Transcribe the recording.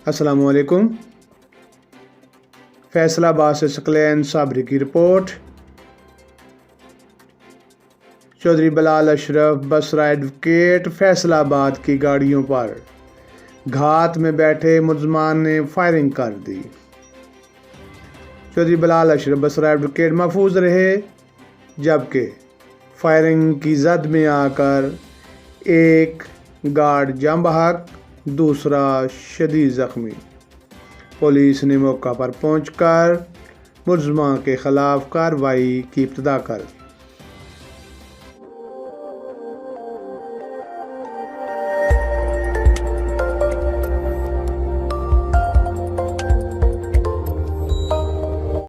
अस्सलामुअलैकुम। फैसलाबाद से सकलैन साबरी की रिपोर्ट। चौधरी बिलाल अशरफ बसरा एडवोकेट फैसलाबाद की गाड़ियों पर घात में बैठे मुलजमान ने फायरिंग कर दी। चौधरी बिलाल अशरफ बसरा एडवोकेट महफूज रहे, जबकि फायरिंग की जद में आकर एक गार्ड जाम बहक, दूसरा शदीद ज़ख्मी। पुलिस ने मौका पर पहुंचकर मुलजमान के खिलाफ कार्रवाई की इब्तिदा कर दी।